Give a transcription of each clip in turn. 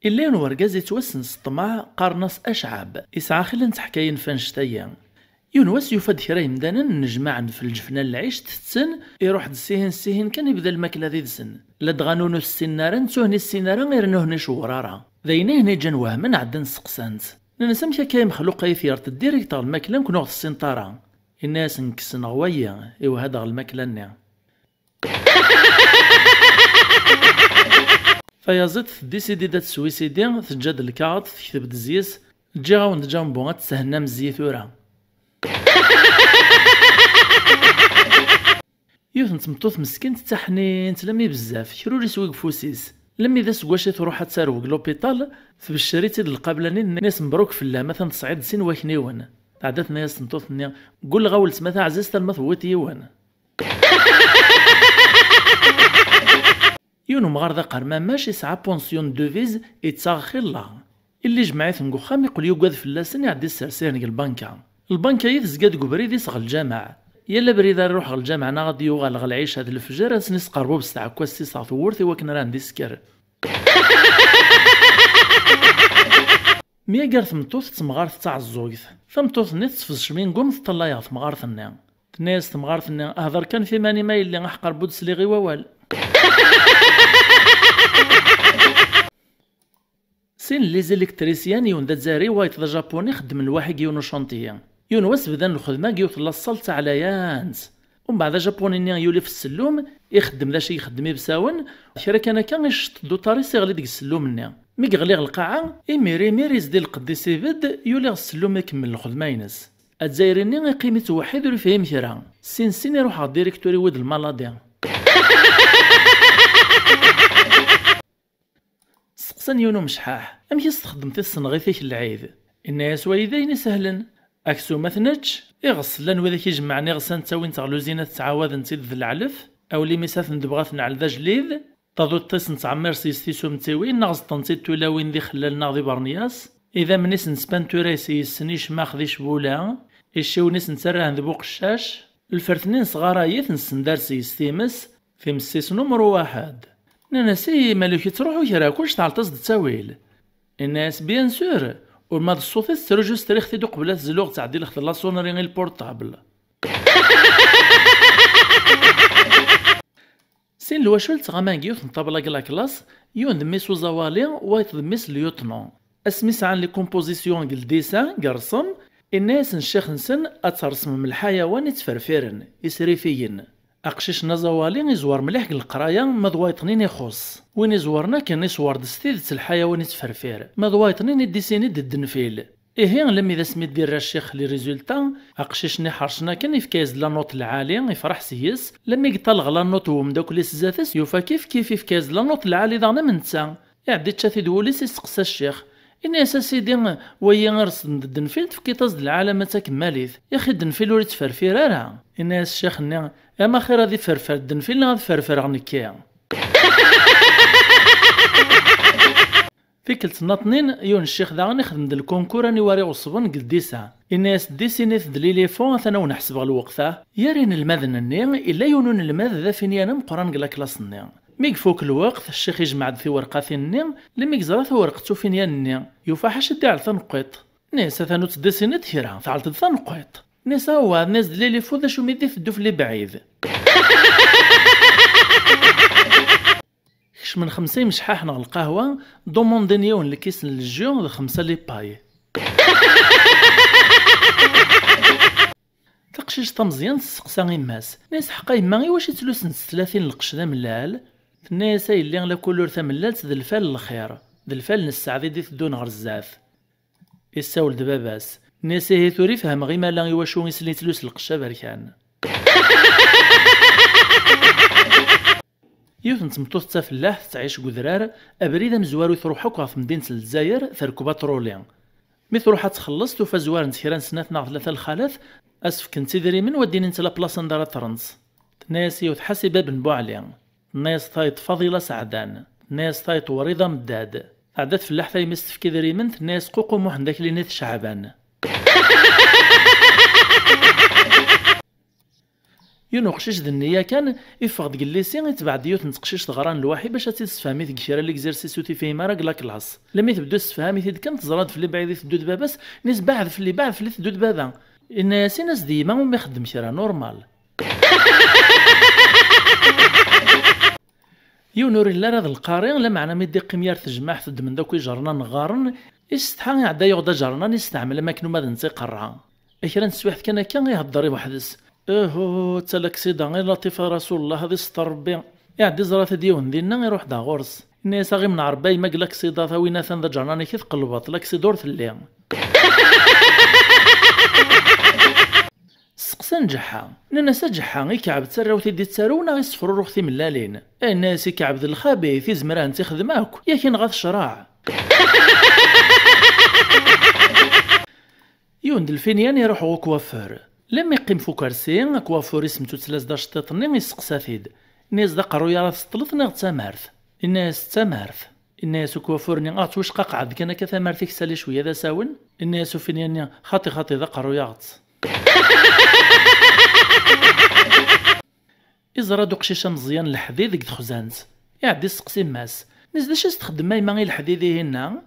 إلا ورقاز يتوسنس الطمع قارناس أشعب يسعى خلنت حكاين فانشتايا يونواس يفاد كرا يمدانا نجمع في الجفنان العيش تتسن يروح السيهن كان يبدا الماكلة ذي دسن لا دغانونو السنارة نتوهني السنارة غير نهني شورارة ذينا هنا جان وهمن عدن سقسانت ننسى مكا كاي مخلوق يثيرت الديريكتور الماكلة نكون وقت السنطارة الناس نكسن غويا إيوا هذا الماكلة نيا فيازت ديسيدي دات سويسيدي تجاد الكارت تكتب دزيس تجي غاوند جامبو تسهنا مزيت ورا يوث تمطوث مسكين تحنين تلمي بزاف كروري سويق فوسيس لمي ذا سكواشي تروح تساروق لوبيطال تبشري تيد القابلانين ناس مبروك في الله مثلا تصعيد سين واكنيون عادت ناس تمطوثني قول غاولت مثلا عزيزت المثوت يوان يونو مغارضة قرما ماشي ساعة بونسيون دوفيز يتساغخي الله اللي جمعيت نقو خام يقول يوقاد في اللاسن يعدي السرسير نقل البنكة البنكة يتزقاد قبريد يسغ الجامع يلا بريد نروح الجامع نغادي يوغال العيش هاد الفجر اسنس قربو بستاع كواسي صاف ورثي وكنا راندي سكر ميا قارث مطوث تمغارث تاع الزويث فمطوث نيت تفز شمين قوم تطلع تمغارث النيا تناس تمغارث النيا اهضر كان في ماني ما اللي غحقر بودس لي غي ووال سين لي زيليكتريسيان يون دا تزاري وايت دا جابوني خدم الواحد يونو شونطيا يونواس بدا الخدمه يوث لاصال تاع لايانس ومن بعد جابوني يولي في السلوم يخدم ذا شي يخدم بساون شرا كان يشط دو طاري سيغلي ديك السلوم نيا مي غلي القاعه ميري يزدي القديس يفد يولي السلوم يكمل الخدمه ينس الجزائريين قيمه واحد ولا فهم كرا سين يروح على الديريكتوري ود المالادي سقسن يونو مشحاح أم يستخدم الصنغيثيك العيد الناس والدين سهلا أكسو مثنج إغسلان وذاك يجمعني غسان تاوين تغلوزينة تعاوذ نتيد ذا العلف أو لي ميساث ندبغاث نعل ذا جليد تضو الطيس نتعمر سيستيسو متاوين نغز تنتيد تولاوين ذي خلال ناغذي برنياس إذا منيس نسبان توريسي سنيش ماخذيش بولا الشيو نيس نتراه ذبوق الشاش الفرثنين صغارايث نسندار سيستيمس في مسيس نمرو واحد ناسي مالك تروحو كرا كلش تاع التصد التاويل الناس بيان سور وما الصوت ترجستري اختي دو قبل الزلوغ تاع ديال اخت لا سونري البورطابل سين الواشول تغاماكيو تنطابلا كلا كلاس يون دميس وزوالي وايت دميس ليوتنون اسميس عن لي كومبوزيسيون قل ديسان قرصم الناس نشيخ نسن اترسم من الحيوان يتفرفيرن يسريفيين أقشيش نزوالي يزوار مليح القراية مضوايطنين يخص وين يزورنا كان يصور دستيد الحيوان يتفرفير مضوايطنين يديسيني ضد النفيل إيه لما إذا سميت دير الشيخ لي ريزولتا أقشيش نحرشنا كان يفكاز لا نوت العالية يفرح سيس لما يقطلغ لا نوت ومداك لي سزاتس يوفا كيف يفكاز لا نوت العالي دانا من تسا يعدي تشافي دولي سيسقسا الشيخ إني أساسي ويا غرس ضد النفيل تفكي تصد العالم تكماليث يا أخي الدنفيل وريت تفرفير راه إني الشيخ نيا أما خير هذي فرفر الدنفيل غادي فرفر غنكيا فيك التناطنين يون الشيخ ذا غنخدم د الكونكور راني واري وصبن قل ديسا الناس ديسينيت د ليليفون ثنا ونحسب الوقته يارين المذن النيا إلا يونون المذ ذا فين ينام قران قلا كلاس النيا ميك فوق الوقت الشيخ يجمع في ورقات النيا لما يزرات ورقته فين النيا يوفا حاش دي على ثنقيط ناس ثانو تديسينيت هيرا فعلت ثنقيط ناس هو ناس دليلي فوضى شو ميدي في الدوف اللي بعيد كش من 50 مشحاح نغ القهوة دوموندينيون لكيس الجيون 5 لي باي تقشيش طمزيان تسقسا غيماس ناس حقا يما واش يتلوس نس 30 القش ذا ملال الناس اللي على كل ثملال ذا الفال الخير ذا الفال نسعدي دي تدون غير الزاف يساول دباباس الناس هي ثوري فهم غي مالا يواشو يسلي تلوس القشة بركان يوث نتمطوث تافلاح تعيش قذرار أبريد مزوارو تروحوك في مدينة الجزائر تركو باتروليان مي تروح تخلص توفا زوار نتخيران سنات ثلاثة الخالث أسف كنت تدري من وديني انت لابلاصة ندارة ترنس ناس يوث حاسبة بن بوعليان ناس طايط فضيلة سعدان ناس طايط وريضة مداد عدت في اللحظة يمس في كذري من ناس قوقو محندك لنيت شعبان يونو قشيش ذ النية كان يفقد قليسي يتبع ديوت نتقشيش تغران الواحد باش تفهمي ذيك كيرا ليكزيرسيس وتفهمها راه لا كلاس لما تبدو تفهمي ثيد كان تزراد في اللي بعيد تدود باباس ناس بعد في اللي تدود بابا ان ياسين ناس ديما ما يخدم كيرا نورمال يونور لا هذا القارئ لا معنى ما يدي قميار تجمع تد من داك جرنا نغارن يستحى يعدا يغدا جرنا يستعمل ماكنو ما نسي قرعه اخرا نسويحت كان يهضر وحدس تا لاكسيدا غير لطيفه رسول الله هذه ستر ربي يعدي زرات ديون دينا يروح دا غورس الناس غير من عرباي ما لاكسيدا ثاوينا ثان ذا جرناني كيف قلبط لاكسيدور ثلي سقسا نجحها الناس جحها يكعب تسراو تيدي تسارونا يصفروا روختي ملالين الناس يكعب ذا الخبيث يزمران تخدماك ياكين غاث شراع يوند الفينيان يروح غو كوافور لما يقيم فو كرسي كوافور سمتو تلاز دا شطيطني يسقسا ثيد الناس دا قرويا راه سطلطني غتامارث الناس تامارث الناس كوافورني واش قاقعد كان كثامارثيك سالي شويه ذا ساون الناس فينيان خاطي ذا قرويا غت إزرا دو قشيشة مزيان الحديد ديك تخزانت يعدي سقسي ماس ناس داش تخدم ما غير الحديد هنا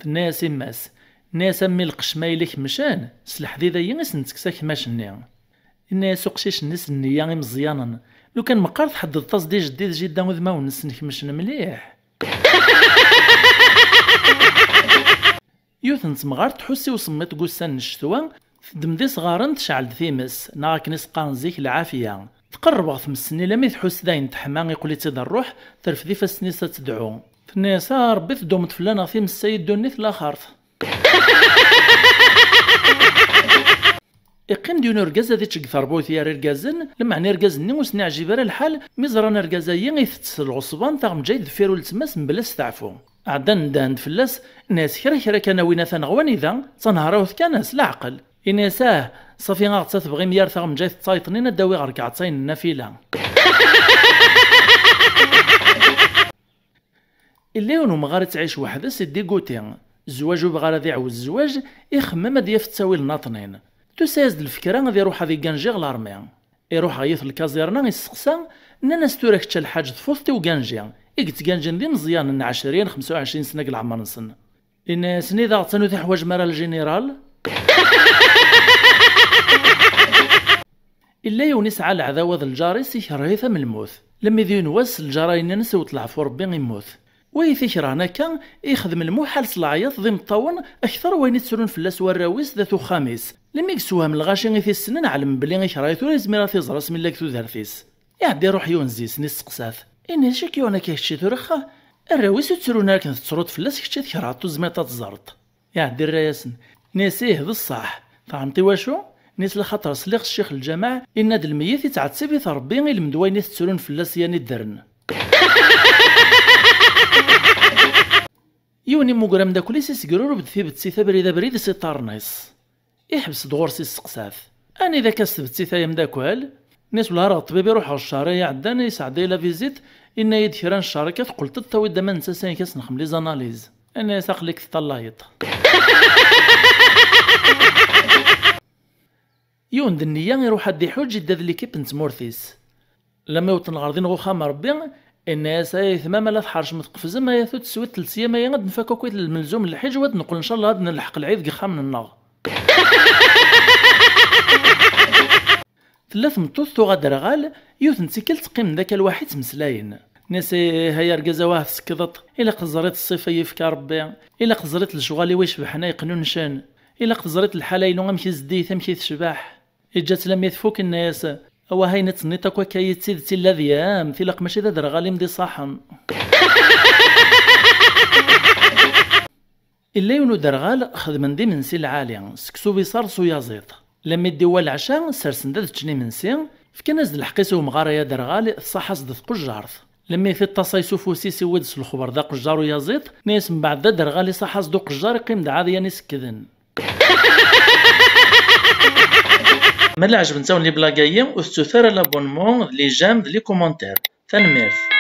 الناس ماس ناس امي القشمايلك مشان الحديد هي ناس نتكساك ماشني الناس قشيش الناس النية مزيانا لو كان مقارث حد التصدي جديد جدا وذما ونسنك مشن مليح يوثن تمغار تحسي وسميت قوسان الشتوى دمدي صغارن تشعل ثيمس ناك نسقان زيك العافية تقرب غف مسني لما تحس داين تحمى يقول تيد الروح ترفدي فالسنيسة تدعو الناس ربي تدوم تفلانا ثيم السيد دوني ثلا خارث يقين ديون رقازة ذي تشق ثربوث يا رقازن لما عني رقازني وسني عجيب الحال مزرانا رقازية يثتسل العصبان تاغم جاي دفيرو لتماس مبلاس تعفو عدان داند فلاس الناس كرا كان وين ثنغوان إذا تنهراوث كانس لا عقل إنساه صافي غاغتا تبغي ميار ثاغم جاي تايطنين الداوي غير كعطاين النافلة اللي ونو مغار تعيش وحده سيدي قوتين الزواج بغا ذي عوز الزواج يخمم هاد يفتساوي الناطنين تساز الفكره غادي يروح هذي كانجي غلارمي يروح غيث الكازيرنا يسقسا ناس توراك تشا الحاج تفوثتي وكانجي قلت كانجي ندي مزيان 20 25 سنه العمر نسن الناس ني ضاغ تنو حوايج مرا الجنرال إلا يونس على العذاوة الجاري سيكرهيثا من الموت لما يذين واس الجراين نسي وطلع فور ربي يموت ويثيكرهنا كان يخدم المحال صلاعيات ضم طون أكثر وين يتسرون فلاس والراويس ذاتو خامس لما يكسوها من الغاشي غيثي السنن علم بلي غيكرايثو لازميرا تيزرا سمي لاكتو دارثيس يعدي روح يونزيس ني سقساث إني شكيونا كيهشي تورخا الراويس يتسرون لكن تسرود فلاس كشتي تكرهاتو زميطا تزرط يعدي الرايسن ناسيه ذا الصح فهمتي واشو نيس لخاطر سليخ الشيخ الجماع إن هاد الميت يتعتسي بيث ربي غير المدوين يتسرون فلاس ياني الدرن يوني موغرام داكولي سيسكرور بدثي بتسيثا بريدا بريد سي طارنيس يحبس دغور سي السقساث أنا إذا كاست بتسيثا يم داكوال ناس ولا راه الطبيب يروح على الشارع عدان يسعدي لا فيزيت إن يد كيران الشركات قلت تاوي دما نتا سان كاس نخم لي زاناليز أنا ساقليك تطلايط يوند النية يروح هادي حوج يداد ليكيب نتمورثيس لما يوطن غاردين غو خام ربي الناس ثمامة لا تحرش متقفز ما ياثو تسوي 3 سيام غاد نفاكو كويت الملزوم الحج واد نقول ان شاء الله غاد نلحق العيد قخا من النار 3 مطوث غاد رغال يوث نتيكل تقيم ذاك الواحد مسلاين ناس هيا رقازا واه سكضط إلا قزريت الصيفة يفكا ربي إلا قزريت الشغالي ويش بحنا يقنون نشان إلا قزريت الحلايل وغمشي زديت مشي تشباح إجات لم يثفوك الناس أو هاي نتنيتك وكاي تسيدتي الذيام ثلاق ماشي ذا درغالي مدي صاحن إلا يونو درغال خدمن دي منسي العالي سكسو بيصارسو يازيط لما يديوا العشاء سرسن داد تشني منسي فكان زد الحقيس ومغارة يا درغال صحا صدث قجارث لما يثي التصايسو فوسيسي ودس الخبر دا قجارو يازيط ناس من بعد دا درغالي صحا صدو قجار يقيم دا عادي ناس كذن مالا عجب نساو لي بلاكايا وستثار لابونمون لي جام لي كومونتير تنميرث